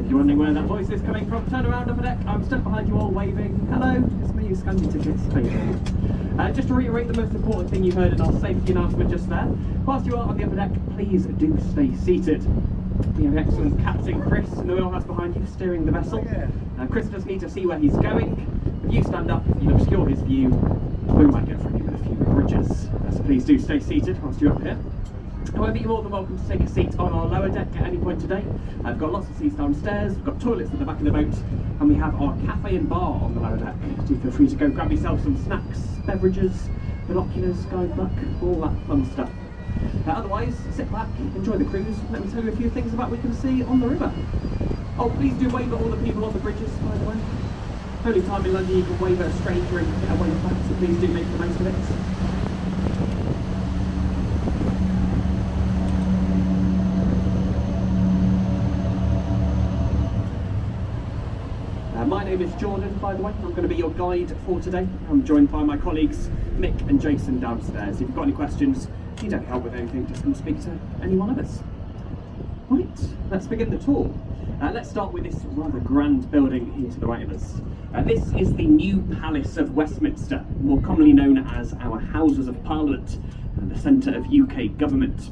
If you're wondering where that voice is coming from, turn around upper deck. I'm stuck behind you all waving. Hello, it's me, Scandi Tickets. Just to reiterate the most important thing you heard in our safety announcement just there, whilst you are on the upper deck, please do stay seated. We have excellent Captain Chris in the wheelhouse behind you, steering the vessel. Chris does need to see where he's going. If you stand up, you'll obscure his view. We might get through with a few bridges. So please do stay seated whilst you're up here. However, you're more than welcome to take a seat on our lower deck at any point today. I've got lots of seats downstairs, we've got toilets at the back of the boat, and we have our cafe and bar on the lower deck. Do feel free to go grab yourself some snacks, beverages, binoculars, guidebook, all that fun stuff. Otherwise, sit back, enjoy the cruise. Let me tell you a few things about what we can see on the river. Oh, please do wave at all the people on the bridges, by the way. Only time in London you can wave at a stranger and get a wave back, so please do make the most of it. My name is Jordan, by the way. I'm going to be your guide for today. I'm joined by my colleagues Mick and Jason downstairs. If you've got any questions, you don't help with anything, just come speak to any one of us. Right, let's begin the tour. Let's start with this rather grand building here to the right of us. This is the New Palace of Westminster, more commonly known as our Houses of Parliament and the centre of UK government.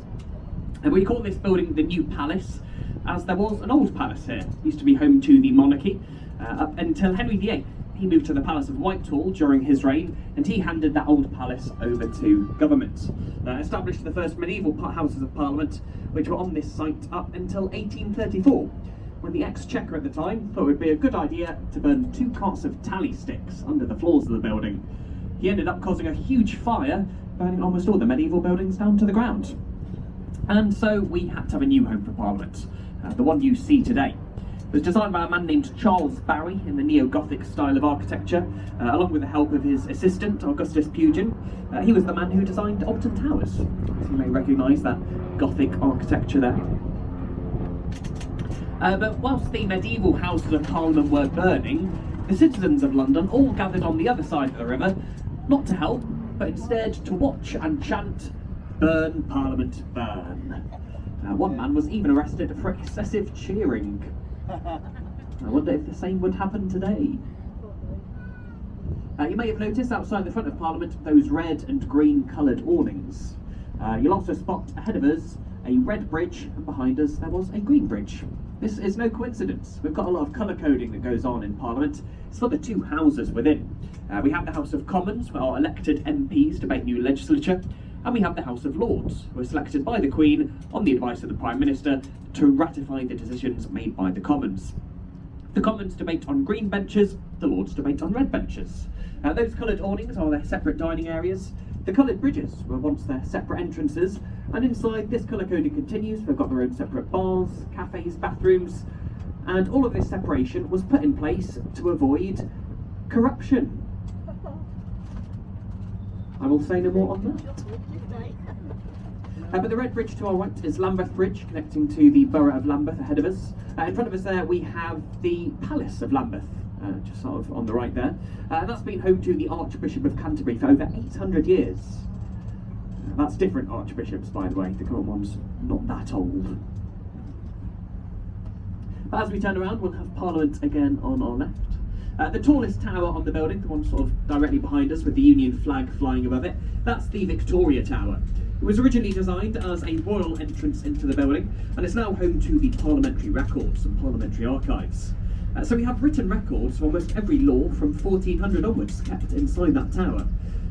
And we call this building the New Palace as there was an old palace here. It used to be home to the monarchy up until Henry VIII. He moved to the Palace of Whitehall during his reign, and he handed that old palace over to government. Established the first medieval Houses of Parliament, which were on this site up until 1834, when the Exchequer at the time thought it would be a good idea to burn 2 carts of tally sticks under the floors of the building. He ended up causing a huge fire, burning almost all the medieval buildings down to the ground. And so we had to have a new home for Parliament, the one you see today. It was designed by a man named Charles Barry in the neo-Gothic style of architecture, along with the help of his assistant, Augustus Pugin. He was the man who designed Alton Towers, so you may recognise that Gothic architecture there. But whilst the medieval Houses of Parliament were burning, the citizens of London all gathered on the other side of the river, not to help, but instead to watch and chant, "Burn Parliament, burn." One man was even arrested for excessive cheering. I wonder if the same would happen today. You may have noticed outside the front of Parliament those red and green coloured awnings. You'll also spot ahead of us a red bridge, and behind us there was a green bridge. This is no coincidence. We've got a lot of colour coding that goes on in Parliament. It's for the 2 houses within. We have the House of Commons, where our elected MPs debate new legislature, and we have the House of Lords, who are selected by the Queen on the advice of the Prime Minister to ratify the decisions made by the Commons. The Commons debate on green benches, the Lords debate on red benches. Those coloured awnings are their separate dining areas. The coloured bridges were once their separate entrances, and inside this colour coding continues. They've got their own separate bars, cafes, bathrooms, and all of this separation was put in place to avoid corruption. I will say no more on that. But the red bridge to our right is Lambeth Bridge, connecting to the borough of Lambeth ahead of us. In front of us there we have the Palace of Lambeth, just sort of on the right there. That's been home to the Archbishop of Canterbury for over 800 years. That's different archbishops, by the way. The current one's not that old. But as we turn around, we'll have Parliament again on our left. The tallest tower on the building, the one sort of directly behind us with the Union flag flying above it, that's the Victoria Tower. It was originally designed as a royal entrance into the building, and it's now home to the parliamentary records and parliamentary archives. So we have written records for almost every law from 1400 onwards kept inside that tower.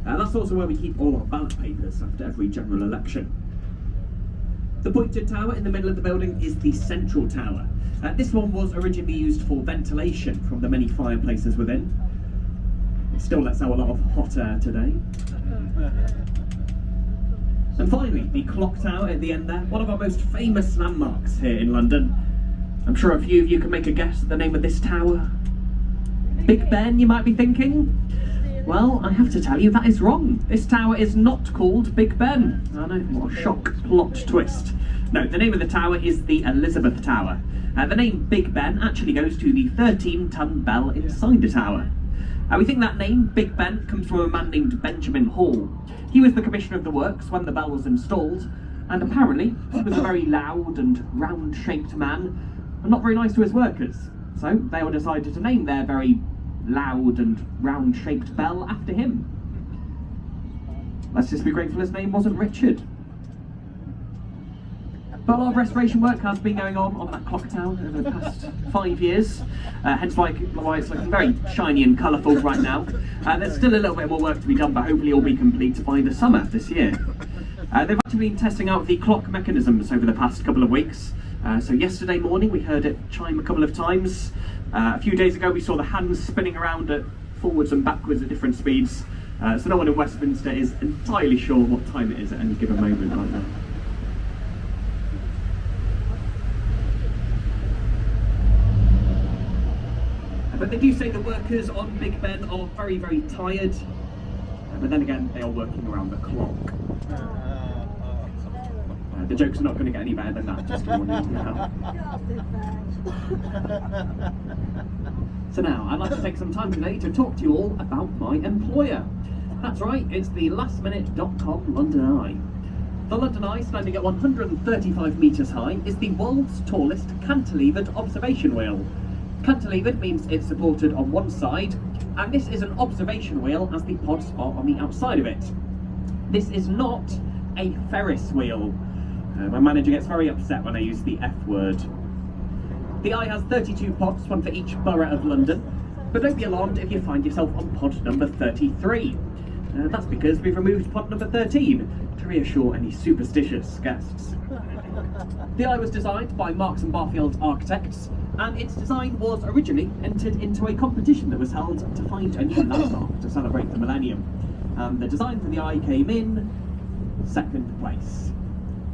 That's also where we keep all our ballot papers after every general election. The pointed tower in the middle of the building is the central tower. This one was originally used for ventilation from the many fireplaces within. It still lets out a lot of hot air today. And finally, the clock tower at the end there, one of our most famous landmarks here in London. I'm sure a few of you can make a guess at the name of this tower. Big Ben, you might be thinking? Well, I have to tell you that is wrong. This tower is not called Big Ben. I know, what a shock plot twist. No, the name of the tower is the Elizabeth Tower. The name Big Ben actually goes to the 13-ton bell inside the tower. We think that name, Big Ben, comes from a man named Benjamin Hall. He was the commissioner of the works when the bell was installed, and apparently he was a very loud and round-shaped man, and not very nice to his workers. So they all decided to name their very loud and round-shaped bell after him. Let's just be grateful his name wasn't Richard. But a lot of restoration work has been going on that clock tower over the past 5 years, hence why it's looking very shiny and colourful right now. There's still a little bit more work to be done, but hopefully it will be complete by the summer this year. They've actually been testing out the clock mechanisms over the past couple of weeks. So yesterday morning we heard it chime a couple of times. A few days ago we saw the hands spinning around at forwards and backwards at different speeds. So no one in Westminster is entirely sure what time it is at any given moment right now. But they do say the workers on Big Ben are very, very tired. But then again, they are working around the clock. The jokes are not going to get any better than that, just to warn you now. So now, I'd like to take some time today to talk to you all about my employer. That's right, it's the lastminute.com London Eye. The London Eye, standing at 135 metres high, is the world's tallest cantilevered observation wheel. Cantilevered means it's supported on one side, and this is an observation wheel as the pods are on the outside of it. This is not a Ferris wheel. My manager gets very upset when I use the F word. The Eye has 32 pods, one for each borough of London, but don't be alarmed if you find yourself on pod number 33. That's because we've removed pod number 13 to reassure any superstitious guests. The Eye was designed by Marks and Barfield Architects, and its design was originally entered into a competition that was held to find a new landmark to celebrate the Millennium. The design for the Eye came in second place.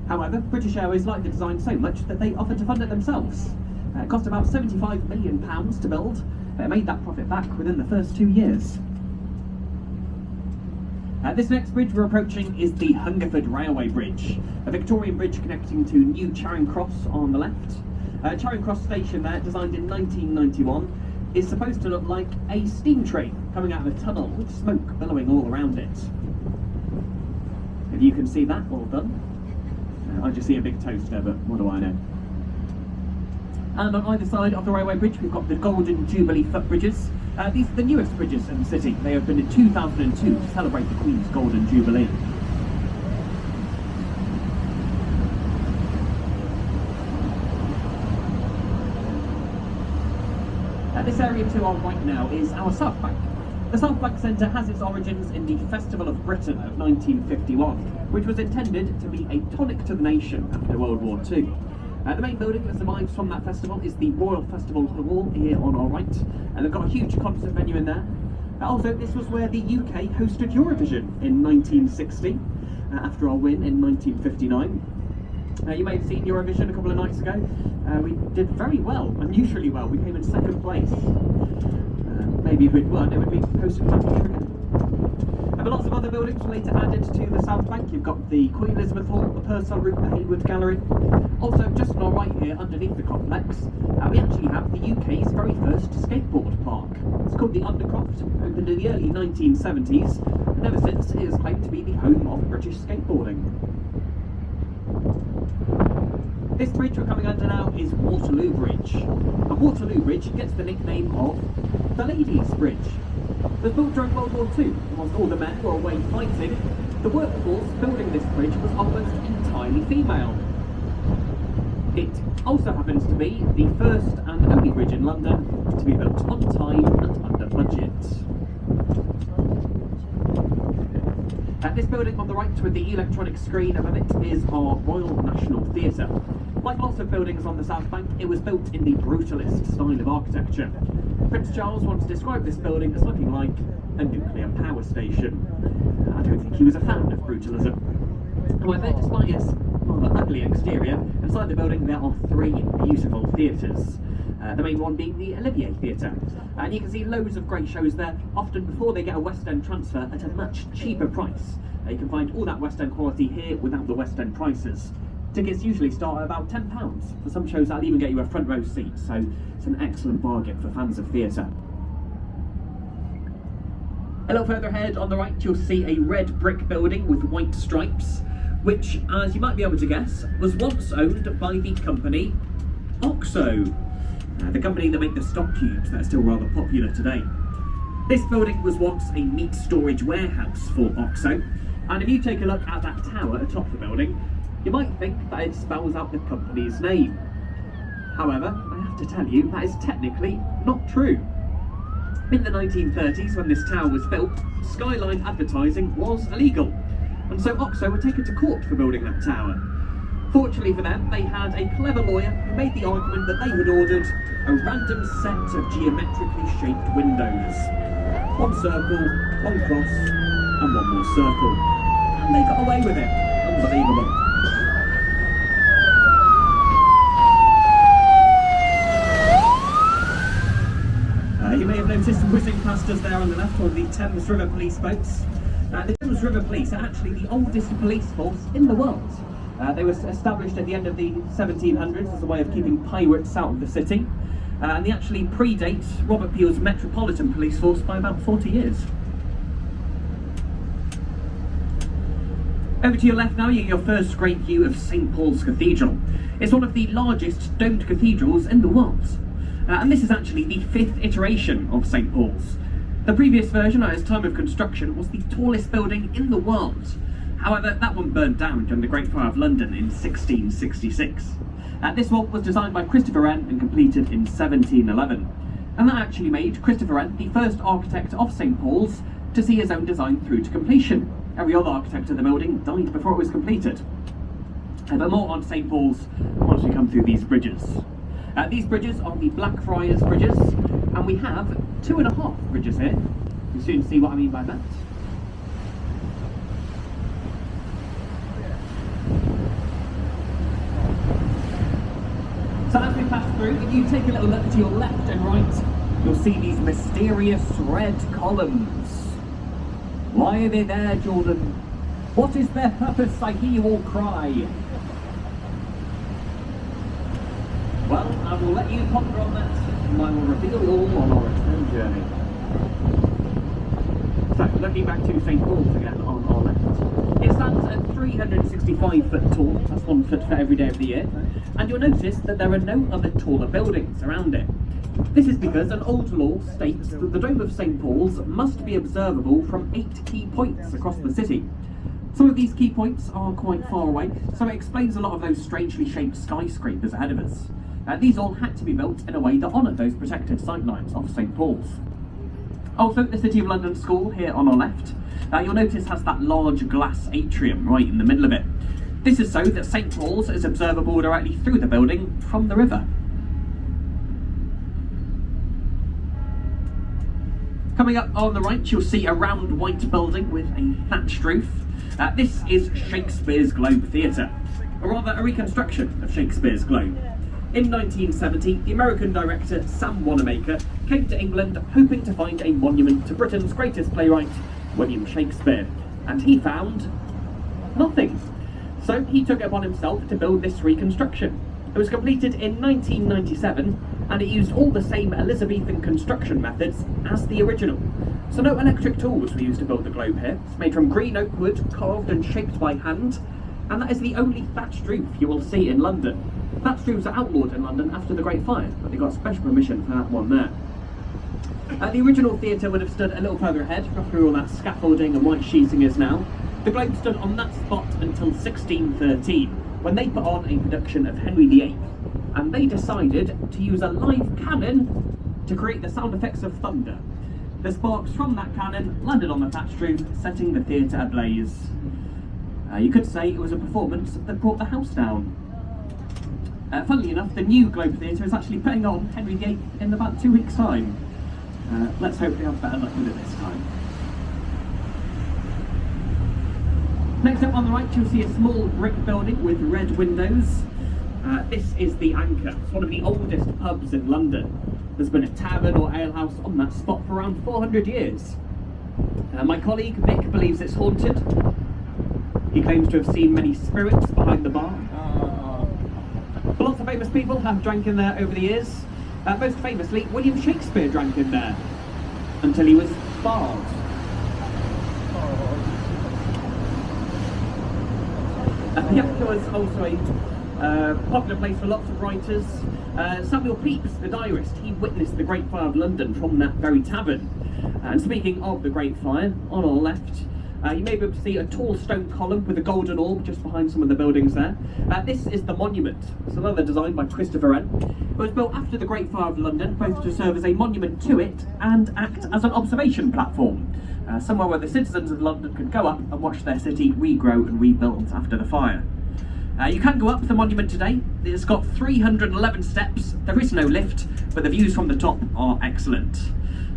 However, British Airways liked the design so much that they offered to fund it themselves. It cost about £75 million to build, but it made that profit back within the first 2 years. This next bridge we're approaching is the Hungerford Railway Bridge, a Victorian bridge connecting to New Charing Cross on the left. Charing Cross station there, designed in 1991, is supposed to look like a steam train coming out of a tunnel with smoke billowing all around it. If you can see that, well done. I just see a big toaster, but what do I know? And on either side of the railway bridge we've got the Golden Jubilee footbridges. These are the newest bridges in the city. They opened in 2002 to celebrate the Queen's Golden Jubilee. This area to our right now is our South Bank. The South Bank Centre has its origins in the Festival of Britain of 1951, which was intended to be a tonic to the nation after World War II. The main building that survives from that festival is the Royal Festival Hall here on our right, and they've got a huge concert venue in there. Also, this was where the UK hosted Eurovision in 1960, after our win in 1959. You may have seen Eurovision a couple of nights ago. We did very well, unusually well. We came in second place. Maybe if we'd won, it would be hosted back again. But lots of other buildings were later added to the South Bank. You've got the Queen Elizabeth Hall, the Purcell Route, the Hayward Gallery. Also, just on our right here, underneath the complex, we actually have the UK's very first skateboard park. It's called the Undercroft, opened in the early 1970s, and ever since it is claimed to be the home of British skateboarding. This bridge we're coming under now is Waterloo Bridge. And Waterloo Bridge gets the nickname of the Ladies' Bridge. It was built during World War II, and whilst all the men were away fighting, the workforce building this bridge was almost entirely female. It also happens to be the first and only bridge in London to be built on time and under budget. This building on the right with the electronic screen above it is our Royal National Theatre. Like lots of buildings on the South Bank, it was built in the brutalist style of architecture. Prince Charles once described this building as looking like a nuclear power station. I don't think he was a fan of brutalism. However, despite its rather ugly exterior, inside the building there are three beautiful theatres. The main one being the Olivier Theatre. And you can see loads of great shows there, often before they get a West End transfer at a much cheaper price. You can find all that West End quality here without the West End prices. Tickets usually start at about £10. For some shows that'll even get you a front row seat, so it's an excellent bargain for fans of theatre. A little further ahead on the right you'll see a red brick building with white stripes, which, as you might be able to guess, was once owned by the company Oxo, the company that make the stock cubes that are still rather popular today. This building was once a meat storage warehouse for Oxo, and if you take a look at that tower atop the building, you might think that it spells out the company's name. However, I have to tell you, that is technically not true. In the 1930s, when this tower was built, skyline advertising was illegal, and so Oxo were taken to court for building that tower. Fortunately for them, they had a clever lawyer who made the argument that they had ordered a random set of geometrically shaped windows. One circle, one cross, and one more circle. And they got away with it. Unbelievable. You may have noticed whizzing past us there on the left, one of the Thames River police boats. The Thames River Police are actually the oldest police force in the world. They were established at the end of the 1700s as a way of keeping pirates out of the city. And they actually predate Robert Peel's Metropolitan Police Force by about 40 years. Over to your left now, you get your first great view of St Paul's Cathedral. It's one of the largest domed cathedrals in the world. And this is actually the 5th iteration of St Paul's. The previous version at its time of construction was the tallest building in the world. However, that one burned down during the Great Fire of London in 1666. This one was designed by Christopher Wren and completed in 1711. And that actually made Christopher Wren the first architect of St Paul's to see his own design through to completion. Every other architect of the building died before it was completed. But more on St Paul's once we come through these bridges. These bridges are the Blackfriars Bridges, and we have 2.5 bridges here. You'll soon see what I mean by that. So as we pass through, if you take a little look to your left and right, you'll see these mysterious red columns. Why are they there, Jordan? What is their purpose, I hear you all cry? Well, I will let you ponder on that, and I will reveal all on our return journey. So, looking back to St Paul's again on our left. It stands at 365 foot tall, that's 1 foot for every day of the year, and you'll notice that there are no other taller buildings around it. This is because an old law states that the dome of St Paul's must be observable from 8 key points across the city. Some of these key points are quite far away, so it explains a lot of those strangely shaped skyscrapers ahead of us. These all had to be built in a way that honoured those protected sightlines of St Paul's. Also, the City of London School here on our left, you'll notice has that large glass atrium right in the middle of it. This is so that St Paul's is observable directly through the building from the river. Coming up on the right, you'll see a round white building with a thatched roof. This is Shakespeare's Globe Theatre, or rather a reconstruction of Shakespeare's Globe. In 1970, the American director Sam Wanamaker came to England hoping to find a monument to Britain's greatest playwright, William Shakespeare, and he found nothing. So he took it upon himself to build this reconstruction. It was completed in 1997, and it used all the same Elizabethan construction methods as the original. So no electric tools were used to build the globe here. It's made from green oak wood, carved and shaped by hand, and that is the only thatched roof you will see in London. Thatched roofs are outlawed in London after the Great Fire, but they got special permission for that one there. The original theatre would have stood a little further ahead, not through all that scaffolding and white sheeting is now. The Globe stood on that spot until 1613, when they put on a production of Henry VIII, and they decided to use a live cannon to create the sound effects of thunder. The sparks from that cannon landed on the thatched roof, setting the theatre ablaze. You could say it was a performance that brought the house down. Funnily enough, the new Globe Theatre is actually putting on Henry VIII in about 2 weeks' time. Let's hope they have better luck with it this time. Next up on the right, you'll see a small brick building with red windows. This is the Anchor. It's one of the oldest pubs in London. There's been a tavern or alehouse on that spot for around 400 years. My colleague Mick believes it's haunted. He claims to have seen many spirits behind the bar. But lots of famous people have drank in there over the years. Most famously, William Shakespeare drank in there until he was barred. The Anchor was also a Popular place for lots of writers. Samuel Pepys, the diarist, he witnessed the Great Fire of London from that very tavern. And speaking of the Great Fire, on our left, you may be able to see a tall stone column with a golden orb just behind some of the buildings there. This is the monument. It's another design by Christopher Wren. It was built after the Great Fire of London, both to serve as a monument to it and act as an observation platform. Somewhere where the citizens of London could go up and watch their city regrow and rebuild after the fire. You can go up the monument today. It's got 311 steps. There is no lift, but the views from the top are excellent.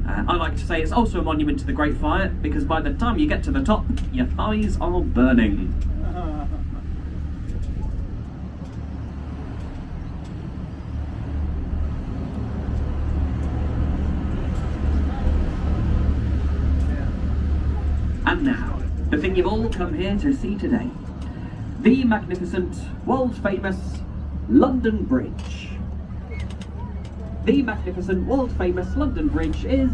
I like to say it's also a monument to the Great Fire, because by the time you get to the top, your thighs are burning. And now, the thing you've all come here to see today. The magnificent, world-famous London Bridge. The magnificent, world-famous London Bridge is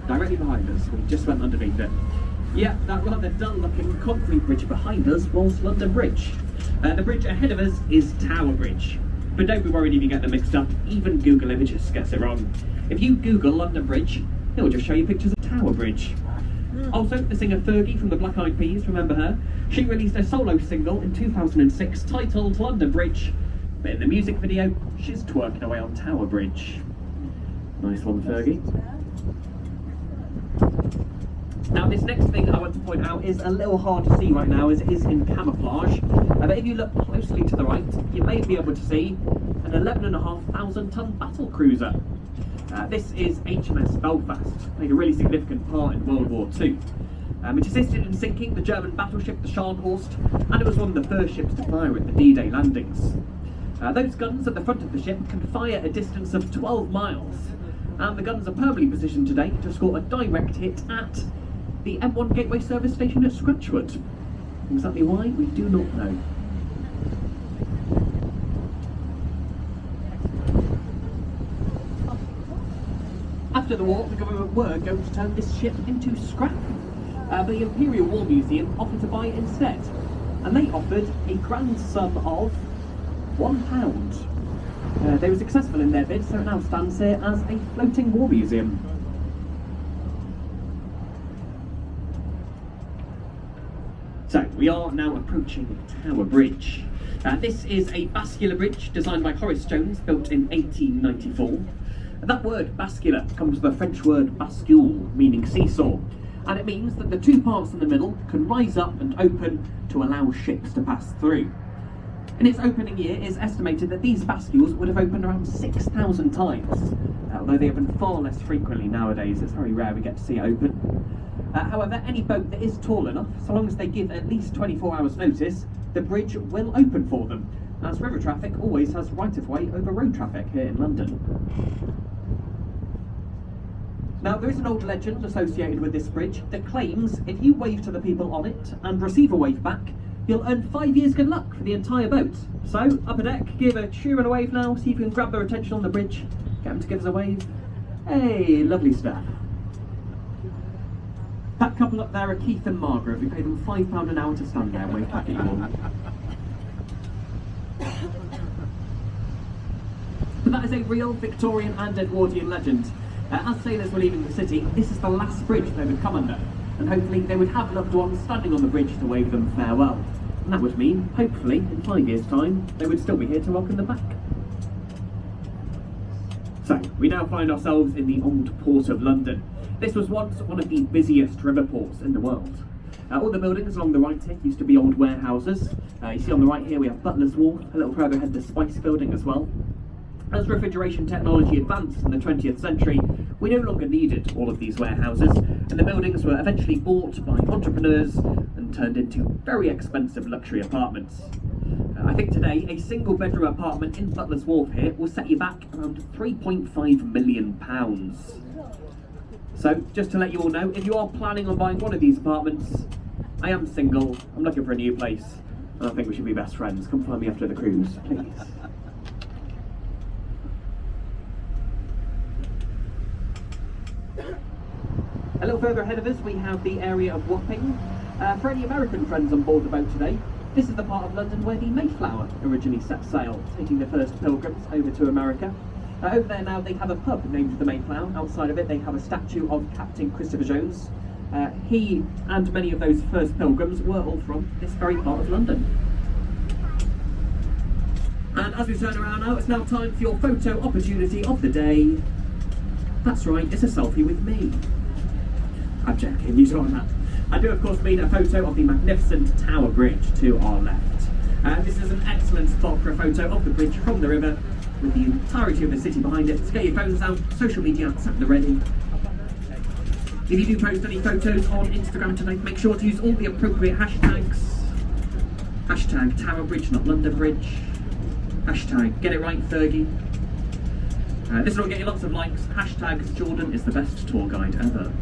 directly behind us. We just went underneath it. Yeah, that rather dull-looking concrete bridge behind us was London Bridge. The bridge ahead of us is Tower Bridge. But don't be worried if you get them mixed up. Even Google Images gets it wrong. If you Google London Bridge, it will just show you pictures of Tower Bridge. Also, the singer Fergie from the Black Eyed Peas, remember her? She released a solo single in 2006 titled London Bridge. But in the music video, she's twerking away on Tower Bridge. Nice one, Fergie. Now, this next thing I want to point out is a little hard to see right now as it is in camouflage. But if you look closely to the right, you may be able to see an 11,500 ton battle cruiser. This is HMS Belfast, played a really significant part in World War II. It assisted in sinking the German battleship the Scharnhorst, and it was one of the first ships to fire at the D-Day landings. Those guns at the front of the ship can fire a distance of 12 miles, and the guns are permanently positioned today to score a direct hit at the M1 Gateway service station at Scratchwood. Exactly why, we do not know. After the war, the government were going to turn this ship into scrap. But the Imperial War Museum offered to buy it instead, and they offered a grand sum of £1. They were successful in their bid, so it now stands here as a floating war museum. So, we are now approaching Tower Bridge. This is a bascular bridge designed by Horace Jones, built in 1894. That word bascular comes from the French word bascule, meaning seesaw, and it means that the two parts in the middle can rise up and open to allow ships to pass through. In its opening year, it is estimated that these bascules would have opened around 6,000 times, although they open far less frequently nowadays. It's very rare we get to see it open. However, any boat that is tall enough, so long as they give at least 24 hours notice, the bridge will open for them, as river traffic always has right-of-way over road traffic here in London. Now, there is an old legend associated with this bridge that claims if you wave to the people on it and receive a wave back, you'll earn 5 years good luck for the entire boat. So, upper deck, give a cheer and a wave now, see if you can grab their attention on the bridge, get them to give us a wave. Hey, lovely stuff. That couple up there are Keith and Margaret. We pay them £5 an hour to stand there and wave back at you all. But that is a real Victorian and Edwardian legend. As sailors were leaving the city, this is the last bridge they would come under, and hopefully they would have loved ones standing on the bridge to wave them farewell. And that would mean, hopefully, in 5 years' time, they would still be here to welcome them back. So, we now find ourselves in the old port of London. This was once one of the busiest river ports in the world. All the buildings along the right here used to be old warehouses. You see on the right here we have Butler's Wharf, a little further ahead the Spice Building as well. As refrigeration technology advanced in the 20th century, we no longer needed all of these warehouses, and the buildings were eventually bought by entrepreneurs and turned into very expensive luxury apartments. I think today a single bedroom apartment in Butler's Wharf here will set you back around £3.5 million. So, just to let you all know, if you are planning on buying one of these apartments, I am single, I'm looking for a new place, and I think we should be best friends. Come find me after the cruise, please. A little further ahead of us we have the area of Wapping. For any American friends on board the boat today, This is the part of London where the Mayflower originally set sail, taking the first pilgrims over to America. Over there now they have a pub named the Mayflower. Outside of it they have a statue of Captain Christopher Jones. He and many of those first pilgrims were all from this very part of London. And as we turn around now, it's now time for your photo opportunity of the day. That's right, it's a selfie with me. I'm joking, you saw that. I do of course mean a photo of the magnificent Tower Bridge to our left. This is an excellent spot for a photo of the bridge from the river, with the entirety of the city behind it. So get your phones out, social media at the ready. If you do post any photos on Instagram tonight, make sure to use all the appropriate hashtags. Hashtag Tower Bridge, not London Bridge. Hashtag Get It Right Fergie. This will get you lots of likes. Hashtag Jordan is the best tour guide ever.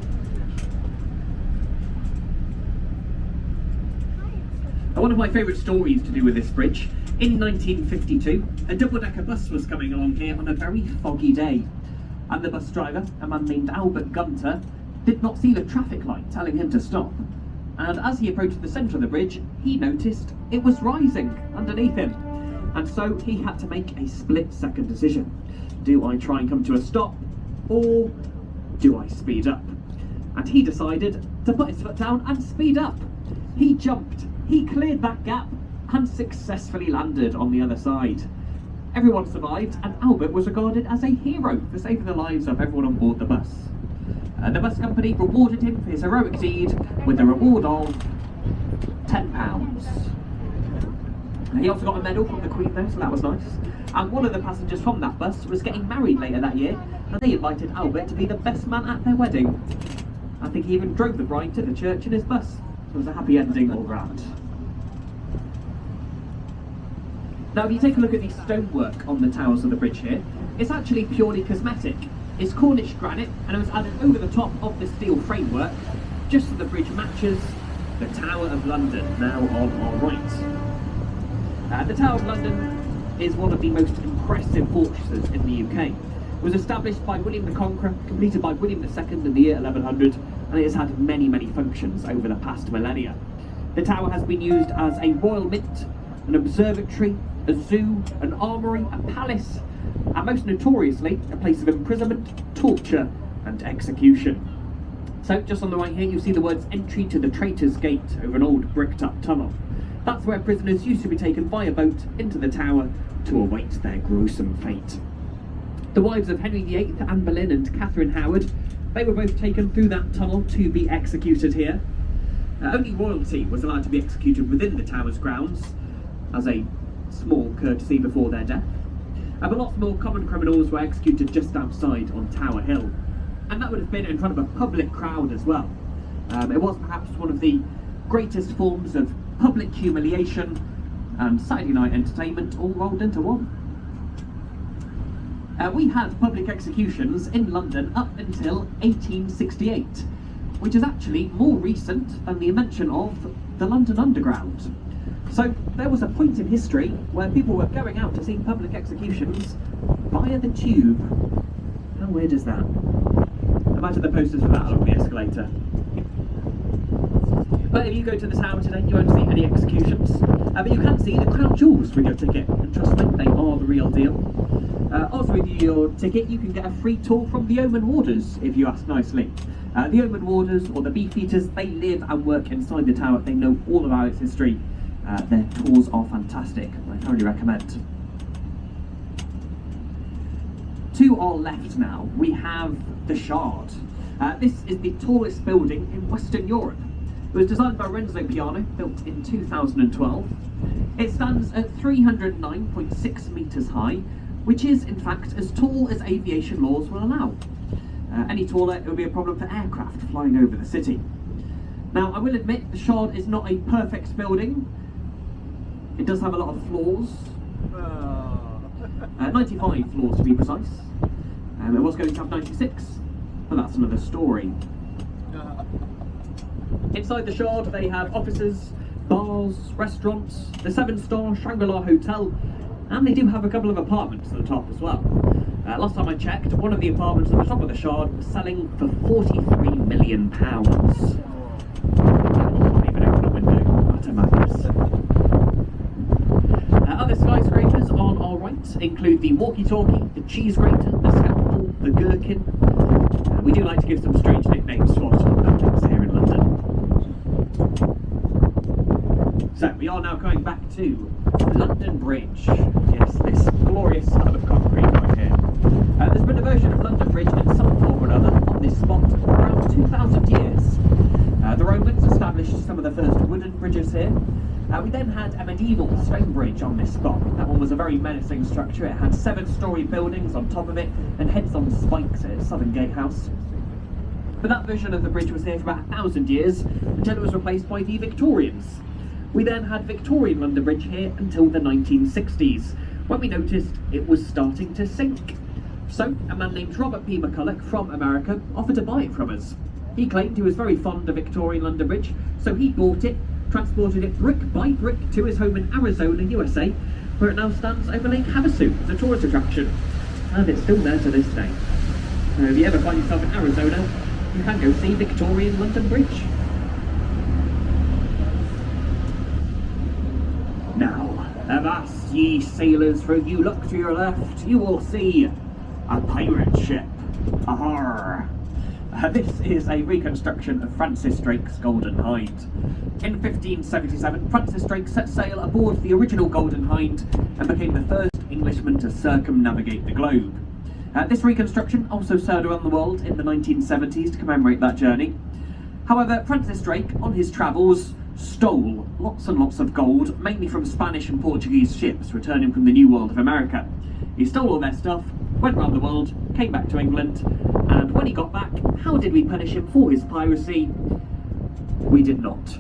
One of my favourite stories to do with this bridge, in 1952, a double-decker bus was coming along here on a very foggy day. And the bus driver, a man named Albert Gunter, did not see the traffic light telling him to stop. And as he approached the centre of the bridge, he noticed it was rising underneath him. And so he had to make a split-second decision. Do I try and come to a stop, or do I speed up? And he decided to put his foot down and speed up. He jumped, he cleared that gap, and successfully landed on the other side. Everyone survived, and Albert was regarded as a hero for saving the lives of everyone on board the bus. The bus company rewarded him for his heroic deed with a reward of £10. He also got a medal from the Queen though, so that was nice. And one of the passengers from that bus was getting married later that year, and they invited Albert to be the best man at their wedding. I think he even drove the bride to the church in his bus. It was a happy ending all round. Now if you take a look at the stonework on the towers of the bridge here, it's actually purely cosmetic. It's Cornish granite, and it was added over the top of the steel framework, just so the bridge matches the Tower of London, now on our right. The Tower of London is one of the most impressive fortresses in the UK. It was established by William the Conqueror, completed by William II in the year 1100, and it has had many, many functions over the past millennia. The tower has been used as a royal mint, an observatory, a zoo, an armoury, a palace, and most notoriously, a place of imprisonment, torture, and execution. So, just on the right here, you see the words entry to the Traitor's Gate over an old bricked-up tunnel. That's where prisoners used to be taken by a boat into the tower to await their gruesome fate. The wives of Henry VIII, Anne Boleyn and Catherine Howard, they were both taken through that tunnel to be executed here. Only royalty was allowed to be executed within the tower's grounds, as a small courtesy before their death. But lots more common criminals were executed just outside on Tower Hill. And that would have been in front of a public crowd as well. It was perhaps one of the greatest forms of public humiliation and Saturday night entertainment all rolled into one. We had public executions in London up until 1868, which is actually more recent than the invention of the London Underground. So there was a point in history where people were going out to see public executions via the tube. How weird is that? Imagine the posters for that along the escalator. But if you go to the tower today, you won't see any executions. But you can see the crown jewels with your ticket, and trust me, they are the real deal. Also with your ticket, you can get a free tour from the Yeoman Warders, if you ask nicely. The Yeoman Warders, or the Beefeaters, they live and work inside the tower. They know all about its history. Their tours are fantastic. I thoroughly recommend. To our left now, we have the Shard. This is the tallest building in Western Europe. It was designed by Renzo Piano, built in 2012. It stands at 309.6 metres high, which is in fact as tall as aviation laws will allow. Any taller, it would be a problem for aircraft flying over the city. Now, I will admit the Shard is not a perfect building. It does have a lot of flaws. 95 floors to be precise. It was going to have 96, but that's another story. Inside the Shard they have offices, bars, restaurants, the 7-star Shangri-La Hotel, and they do have a couple of apartments at the top as well. Last time I checked, one of the apartments at the top of the Shard was selling for £43 million. You can't even open a window, what a madness. include the walkie-talkie, the cheese grater, the scalpel, the gherkin. We do like to give some strange nicknames to our buildings here in London. So we are now going back to London Bridge. Yes, this glorious slab of concrete right here. There's been a version of London Bridge in some form or another on this spot for around 2,000 years. The Romans established some of the first wooden bridges here. We then had a medieval stone bridge on this spot. That one was a very menacing structure. It had 7-storey buildings on top of it and heads on spikes at Southern Gatehouse. But that version of the bridge was here for about 1,000 years until it was replaced by the Victorians. We then had Victorian London Bridge here until the 1960s, when we noticed it was starting to sink. So, a man named Robert P. McCulloch from America offered to buy it from us. He claimed he was very fond of Victorian London Bridge, so he bought it, transported it brick by brick to his home in Arizona, USA, where it now stands over Lake Havasu as a tourist attraction. And it's still there to this day. So if you ever find yourself in Arizona, you can go see Victorian London Bridge. Now, avast ye sailors, for if you look to your left, you will see a pirate ship. Ahar! This is a reconstruction of Francis Drake's Golden Hind. In 1577, Francis Drake set sail aboard the original Golden Hind and became the first Englishman to circumnavigate the globe. This reconstruction also sailed around the world in the 1970s to commemorate that journey. However, Francis Drake, on his travels, stole lots and lots of gold, mainly from Spanish and Portuguese ships returning from the New World of America. He stole all their stuff, went around the world, came back to England, and when he got back, how did we punish him for his piracy? We did not.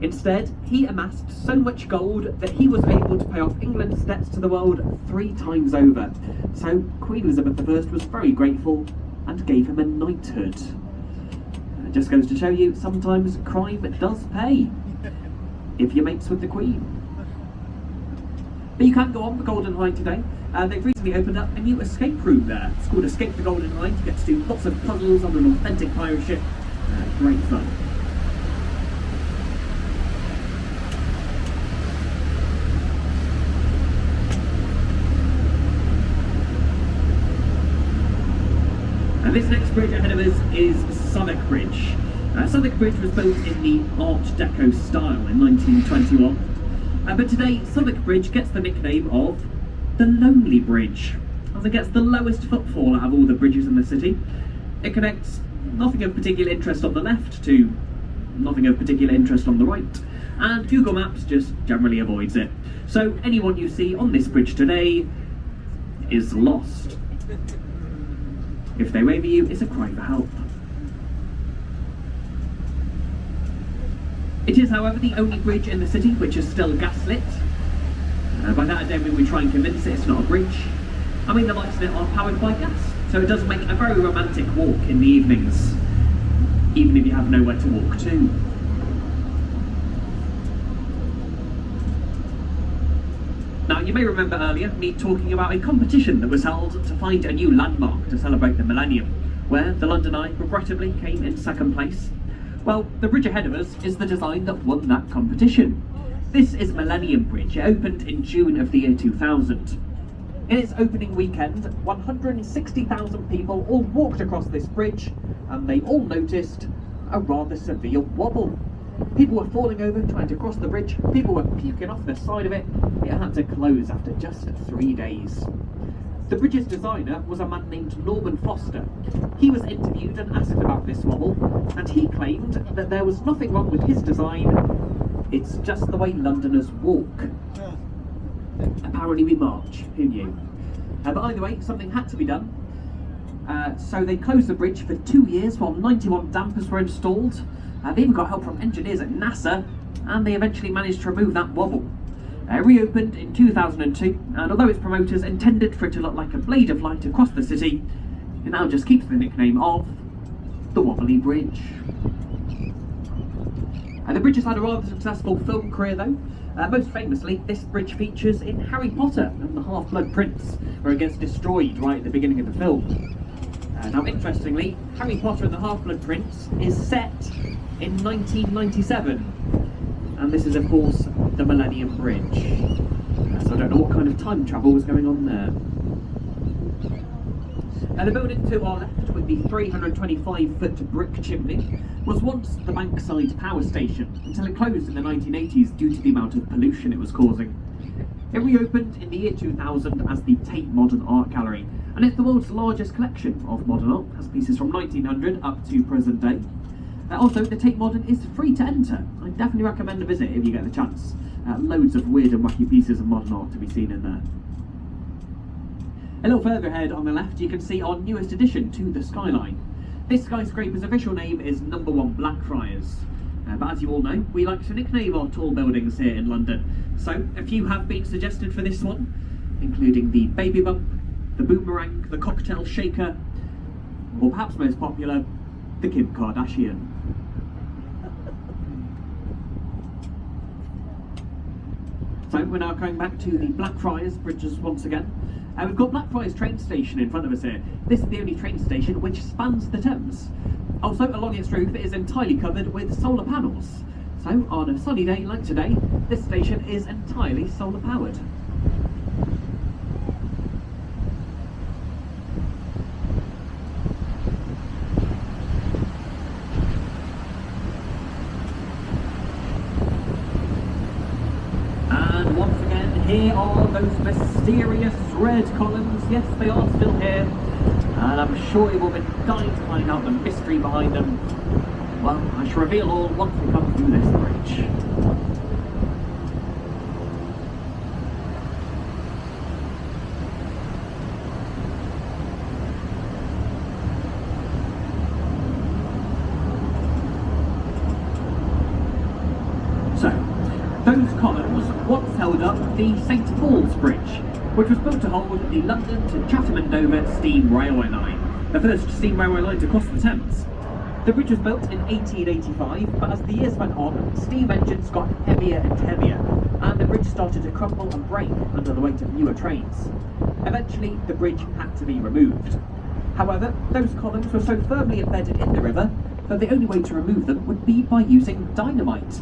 Instead, he amassed so much gold that he was able to pay off England's debts to the world 3 times over. So Queen Elizabeth I was very grateful and gave him a knighthood. It just goes to show you, sometimes crime does pay, if you're mates with the Queen. But you can go on the Golden Hind today. They've recently opened up a new escape room there. It's called Escape the Golden Hind. You get to do lots of puzzles on an authentic pirate ship. Great fun. And this next bridge ahead of us is Southwark Bridge. Southwark Bridge was built in the Art Deco style in 1921. But today, Southwark Bridge gets the nickname of the Lonely Bridge, as it gets the lowest footfall out of all the bridges in the city. It connects nothing of particular interest on the left to nothing of particular interest on the right, and Google Maps just generally avoids it. So anyone you see on this bridge today is lost. If they wave at you, it's a cry for help. It is, however, the only bridge in the city which is still gaslit. By that I don't mean we try and convince it it's not a bridge. I mean the lights in it are powered by gas, so it does make a very romantic walk in the evenings, even if you have nowhere to walk to. Now, you may remember earlier me talking about a competition that was held to find a new landmark to celebrate the Millennium, where the London Eye regrettably came in second place. Well, the bridge ahead of us is the design that won that competition. This is Millennium Bridge. It opened in June of the year 2000. In its opening weekend, 160,000 people all walked across this bridge, and they all noticed a rather severe wobble. People were falling over trying to cross the bridge, people were puking off the side of it. It had to close after just 3 days. The bridge's designer was a man named Norman Foster. He was interviewed and asked about this wobble, and he claimed that there was nothing wrong with his design, it's just the way Londoners walk. Apparently we march, who knew? But either way, something had to be done. So they closed the bridge for 2 years while 91 dampers were installed. They even got help from engineers at NASA, and they eventually managed to remove that wobble. Reopened in 2002, and although its promoters intended for it to look like a blade of light across the city, it now just keeps the nickname of the Wobbly Bridge. The bridge has had a rather successful film career though. Most famously, this bridge features in Harry Potter and the Half-Blood Prince, where it gets destroyed right at the beginning of the film. Now interestingly, Harry Potter and the Half-Blood Prince is set in 1997, and this is of course the Millennium Bridge. So I don't know what kind of time travel was going on there. And the building to our left, with the 325-foot brick chimney, was once the Bankside power station until it closed in the 1980s due to the amount of pollution it was causing. It reopened in the year 2000 as the Tate Modern Art Gallery, and it's the world's largest collection of modern art, has pieces from 1900 up to present day. Also, the Tate Modern is free to enter. I definitely recommend a visit if you get the chance. Loads of weird and wacky pieces of modern art to be seen in there. A little further ahead on the left, you can see our newest addition to the skyline. This skyscraper's official name is Number 1 Blackfriars. But as you all know, we like to nickname our tall buildings here in London. So a few have been suggested for this one, including the Baby Bump, the Boomerang, the Cocktail Shaker, or perhaps most popular, the Kim Kardashian. So we're now going back to the Blackfriars Bridges once again. We've got Blackfriars train station in front of us here. This is the only train station which spans the Thames. Also, along its roof it is entirely covered with solar panels. So on a sunny day like today, this station is entirely solar powered. And once again, here are those mysterious red columns. Yes, they are still here. And I'm sure you will be dying to find out the mystery behind them. Well, I shall reveal all once we come through this bridge. So, those columns once held up the St Paul's Bridge, which was built to hold the London to Chatham and Dover steam railway line, the first steam railway line to cross the Thames. The bridge was built in 1885, but as the years went on, steam engines got heavier and heavier, and the bridge started to crumble and break under the weight of newer trains. Eventually, the bridge had to be removed. However, those columns were so firmly embedded in the river that the only way to remove them would be by using dynamite.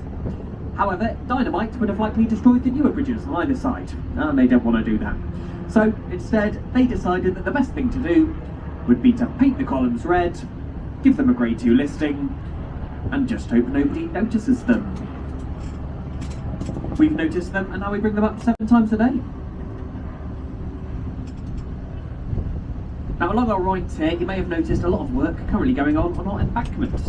However, dynamite would have likely destroyed the newer bridges on either side, and they didn't want to do that. So instead, they decided that the best thing to do would be to paint the columns red, give them a Grade 2 listing, and just hope nobody notices them. We've noticed them, and now we bring them up 7 times a day. Now along our right here, you may have noticed a lot of work currently going on our embankment.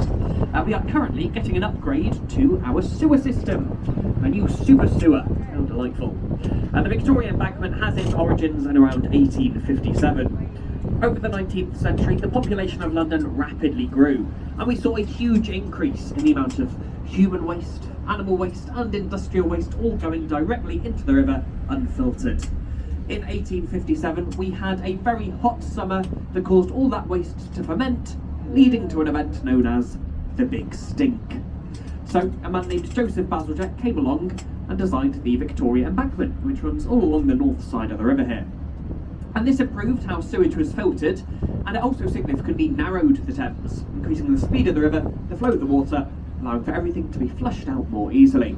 We are currently getting an upgrade to our sewer system. A new super sewer. How delightful. The Victoria embankment has its origins in around 1857. Over the 19th century, the population of London rapidly grew, and we saw a huge increase in the amount of human waste, animal waste and industrial waste all going directly into the river unfiltered. In 1857, we had a very hot summer that caused all that waste to ferment, leading to an event known as the Big Stink. So, a man named Joseph Bazalgette came along and designed the Victoria Embankment, which runs all along the north side of the river here. And this improved how sewage was filtered, and it also significantly narrowed the Thames, increasing the speed of the river, the flow of the water, allowing for everything to be flushed out more easily.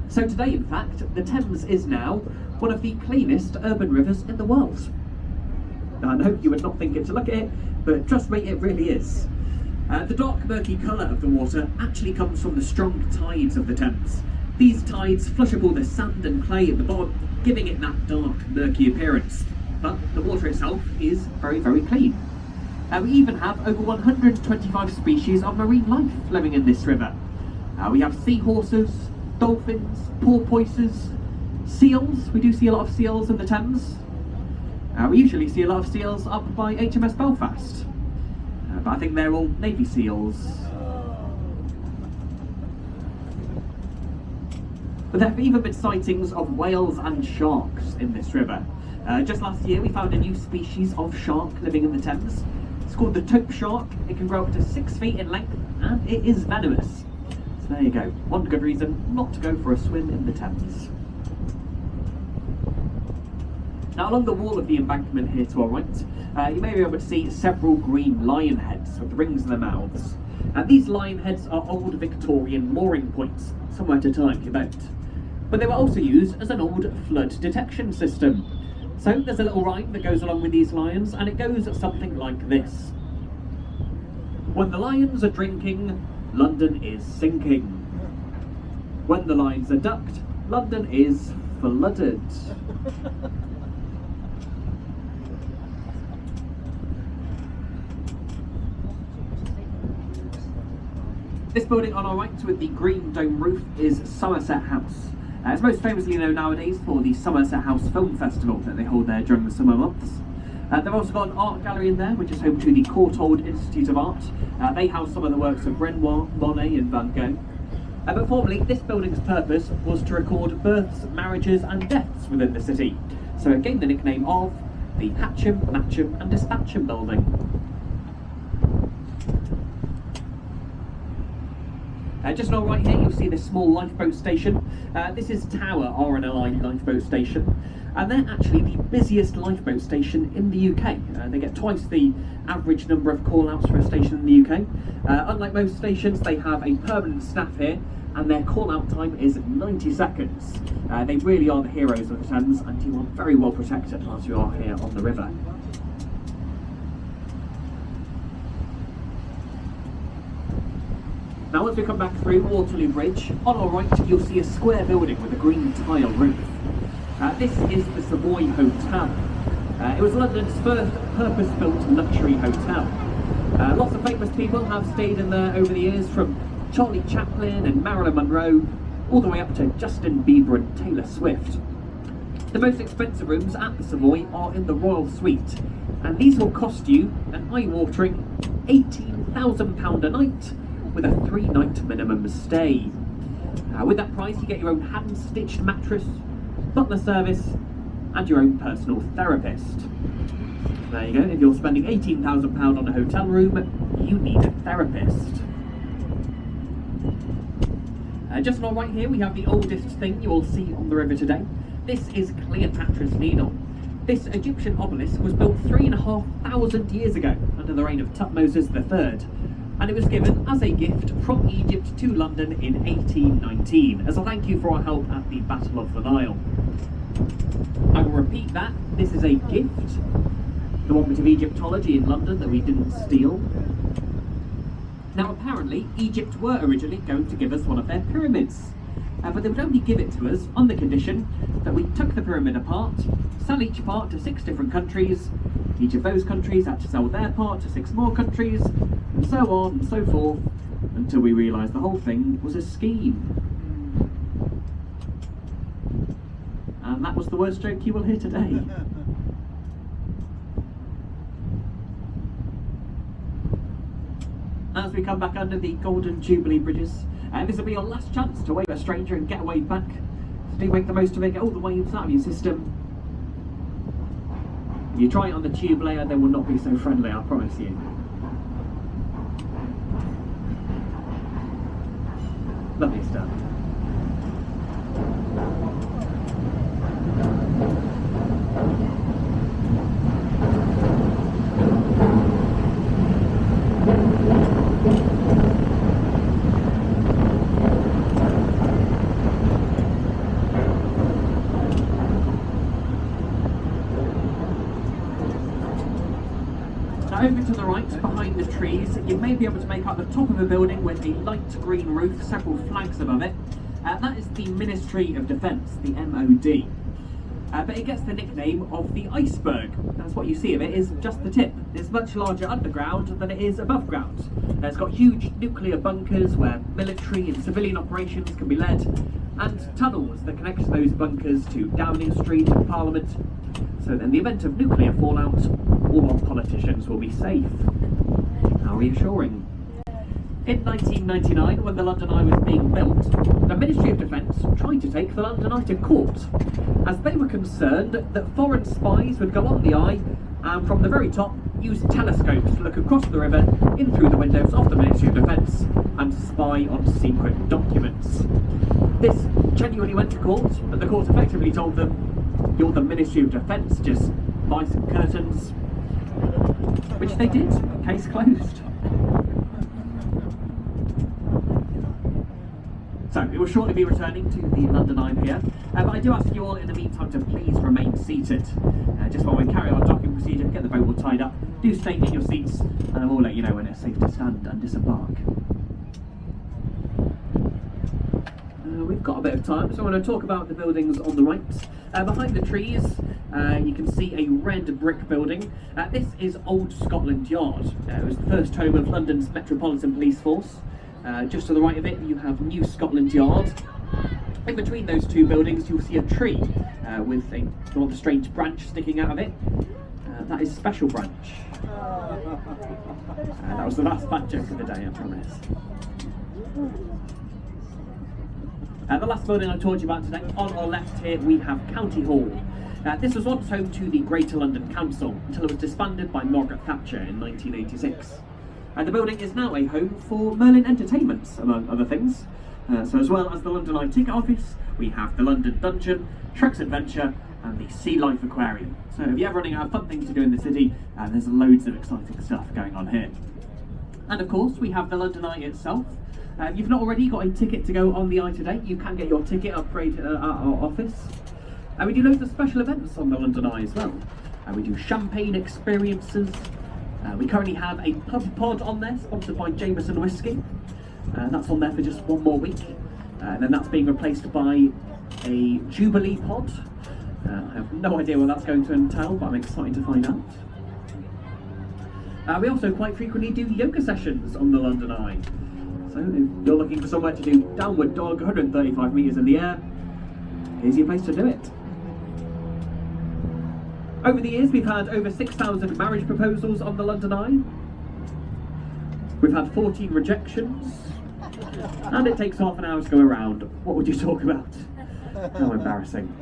So today, in fact, the Thames is now one of the cleanest urban rivers in the world. Now, I know you would not think it to look at it, but trust me, it really is. The dark murky colour of the water actually comes from the strong tides of the Thames. These tides flush up all the sand and clay at the bottom, giving it that dark, murky appearance. But the water itself is very, very clean. We even have over 125 species of marine life living in this river. We have seahorses, dolphins, porpoises, seals. We do see a lot of seals in the Thames. We usually see a lot of seals up by HMS Belfast, but I think they're all Navy seals. But there have even been sightings of whales and sharks in this river. Just last year we found a new species of shark living in the Thames. It's called the taupe shark. It can grow up to 6 feet in length, and it is venomous. So there you go, one good reason not to go for a swim in the Thames. Now along the wall of the embankment here to our right, you may be able to see several green lion heads with rings in their mouths. These lion heads are old Victorian mooring points, somewhere to time your boat. But they were also used as an old flood detection system. So there's a little rhyme that goes along with these lions, and it goes something like this. When the lions are drinking, London is sinking. When the lions are ducked, London is flooded. This building on our right with the green dome roof is Somerset House. It's most famously known nowadays for the Somerset House Film Festival that they hold there during the summer months. They've also got an art gallery in there, which is home to the Courtauld Institute of Art. They house some of the works of Renoir, Monet and Van Gogh. But formerly, this building's purpose was to record births, marriages and deaths within the city. So it gained the nickname of the Hatcham, Matcham and Dispatcham building. Just on our right here, you'll see this small lifeboat station. This is Tower R&L Line lifeboat station, and they're actually the busiest lifeboat station in the UK. They get twice the average number of call-outs for a station in the UK. Unlike most stations, they have a permanent staff here, and their call-out time is 90 seconds. They really are the heroes of the Thames, and you are very well protected as you are here on the river. Now as we come back through Waterloo Bridge, on our right you'll see a square building with a green tile roof. This is the Savoy Hotel. It was London's first purpose-built luxury hotel. Lots of famous people have stayed in there over the years, from Charlie Chaplin and Marilyn Monroe, all the way up to Justin Bieber and Taylor Swift. The most expensive rooms at the Savoy are in the Royal Suite, and these will cost you an eye-watering £18,000 a night, with a 3-night minimum stay. With that price, you get your own hand-stitched mattress, butler service, and your own personal therapist. There you go. If you're spending £18,000 on a hotel room, you need a therapist. Just on our right here, we have the oldest thing you will see on the river today. This is Cleopatra's Needle. This Egyptian obelisk was built 3,500 years ago under the reign of Thutmose III. And it was given as a gift from Egypt to London in 1819 as a thank you for our help at the Battle of the Nile. I will repeat that. This is a gift. The one bit of Egyptology in London that we didn't steal. Now apparently Egypt were originally going to give us one of their pyramids, but they would only give it to us on the condition that we took the pyramid apart, sell each part to 6 different countries. Each of those countries had to sell their part to 6 more countries, and so on and so forth, until we realised the whole thing was a scheme. And that was the worst joke you will hear today. As we come back under the Golden Jubilee bridges, this will be your last chance to wave at a stranger and get a wave back. So do make the most of it, get all the waves out of your system. If you try it on the tube layer, they will not be so friendly, I promise you. Lovely stuff. Over to the right, behind the trees, you may be able to make out the top of a building with a light green roof, several flags above it. That is the Ministry of Defence, the MOD. But it gets the nickname of the iceberg. That's what you see of it, is just the tip. It's much larger underground than it is above ground. It's got huge nuclear bunkers where military and civilian operations can be led, and tunnels that connect those bunkers to Downing Street and Parliament. So in the event of nuclear fallout, all our politicians will be safe. How reassuring. In 1999, when the London Eye was being built, the Ministry of Defence tried to take the London Eye to court, as they were concerned that foreign spies would go on the Eye and from the very top use telescopes to look across the river in through the windows of the Ministry of Defence and spy on secret documents. This genuinely went to court, but the court effectively told them, "You're the Ministry of Defence, just buy some curtains," which they did. Case closed. So, we will shortly be returning to the London Eye Pier, but I do ask you all in the meantime to please remain seated. Just while we carry on our docking procedure, get the boat all tied up, do stay in your seats, and I will let you know when it's safe to stand and disembark. We've got a bit of time, so I want to talk about the buildings on the right. Behind the trees, you can see a red brick building. This is Old Scotland Yard. It was the first home of London's Metropolitan Police Force. Just to the right of it, you have New Scotland Yard. In between those two buildings, you'll see a tree with a rather strange branch sticking out of it. That is Special Branch. That was the last bad joke of the day, I promise. The last building I told you about today, on our left here, we have County Hall. This was once home to the Greater London Council until it was disbanded by Margaret Thatcher in 1986. The building is now a home for Merlin Entertainments, among other things. So as well as the London Eye Ticket Office, we have the London Dungeon, Shrek's Adventure, and the Sea Life Aquarium. So if you're ever running out of fun things to do in the city, there's loads of exciting stuff going on here. And of course, we have the London Eye itself. If you've not already got a ticket to go on the Eye today, you can get your ticket upgraded at our office. We do loads of special events on the London Eye as well. We do champagne experiences. We currently have a pub pod on there, sponsored by Jameson Whiskey. That's on there for just one more week. And then that's being replaced by a Jubilee pod. I have no idea what that's going to entail, but I'm excited to find out. We also quite frequently do yoga sessions on the London Eye. So if you're looking for somewhere to do downward dog 135 metres in the air, here's your place to do it. Over the years, we've had over 6,000 marriage proposals on the London Eye. We've had 14 rejections, and it takes half an hour to go around. What would you talk about? How embarrassing.